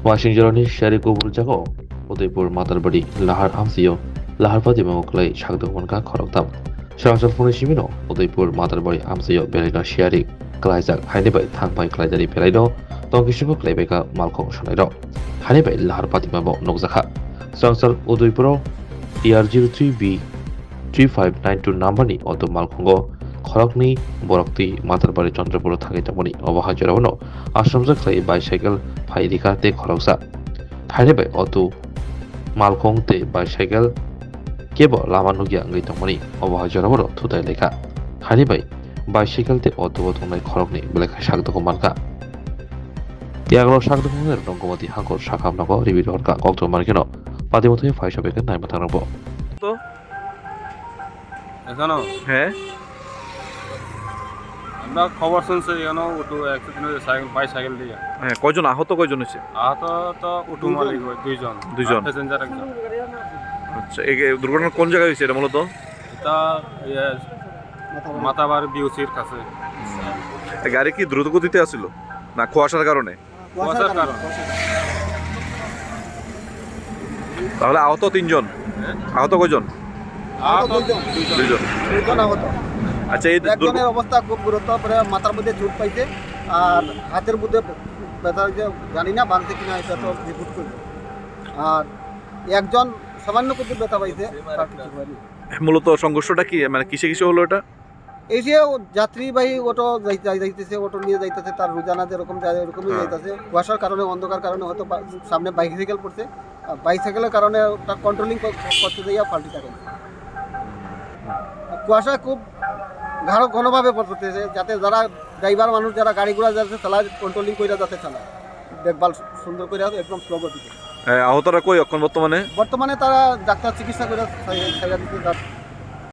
वाशिंजरनि शेरी कुबुर जागो उदयपुर मातारबाड़ी लाहार हामसियो लाहार पाति मंगखलाई सागदोमनका खरकताम सरासर फुंनि सिमिनो उदयपुर मातारबाड़ी हामसियो बेलेगा शेरी क्लाइजाक हाइनिबाय थांबाय क्लाइजारि फेलाइनो तंकिसिबो क्लाइबायका मालखौ सनायरो हाइनिबाय लाहार पाति माबो नगजाखा सरासर उदयपुराव TR03B 3592 नाम्बारनि अटो मालखंगो खरकनि बरकति मातारबाड़ी चंद्रपुर थाङै तमनि अबहा जरावनो आश्रमजा क्लाइ बाइसाइकेल फाइरिका ते खरकसा हाइनिबाय अटो मालखं ते बाइसाइकेल केबो लामा नुगिया ngै तमनि अबहा जरावनो थुताय लेखा हाइनिबाय बाइसाइकेल ते अटो थंनाय खरकनि बेलेखा सागदको मानका याग्रो सागदको रंगमती हांखर साखामनाको रिबिर हरका कक्टर मार्केनो पातिमथै फाइसबेके नाइमा थांनांगौ তো এখানেও হ্যাঁ আমরা খবর শুনছি এখানেও অটো অ্যাক্সিডেন্ট হয়েছে বাইসাইকেল দিয়ে হ্যাঁ কয়জন আহত কয়জন হয়েছে আহত তো অটো মালিক দুইজন দুইজন। প্যাসেঞ্জার একজন আচ্ছা এই দুর্ঘটনা কোন জায়গায় হয়েছে এটা মূলত এটা ইয়ে, মাতাবার বিউসির কাছে গাড়ি কি দ্রুত গতিতে আসছিল না কুয়াশার কারণে কুয়াশার কারণ তাহলে আহত তিনজন আহত কয়জন আহত দুইজন দুইজন আহত। আচ্ছা এই একজনের অবস্থা খুব গুরুতর, পরে মাথার মধ্যে চোট পাইছে আর হাতের মধ্যে ব্যথা হয়েছে, জানি না বাঁধতে কিনা এটা তো রিপোর্ট করবে। আর একজন সামান্য কিছু ব্যথা পাইছে, তার কিছু হয়নি। মূলত সংঘর্ষটা কি মানে কিসে কিসে হলো এটা এই যে যাত্রীবাহী অটো যাইতেছে, অটো নিয়ে যাইতেছে, তার রোজানা যেরকম যায় এরকমই যাইতেছে। কুয়াশার কারণে, অন্ধকার কারণে হয়তো সামনে বাইসাইকেল পড়ছে, বাইসাইকেলের কারণে তার কন্ট্রোলিং করতে যাইয়া পাল্টি থাকে। কুয়াশা খুব ঘনভাবে পড়তেছে, যাতে যারা ড্রাইভার মানুষ যারা গাড়ি ঘোড়া যাচ্ছে চালায়, কন্ট্রোলিং করে যাতে চালায়, দেখভাল সুন্দর করে একদম স্লো গতিতে। আহতরা কই এখন বর্তমানে বর্তমানে তারা ডাক্তার চিকিৎসা করে ছাইয়া দিতে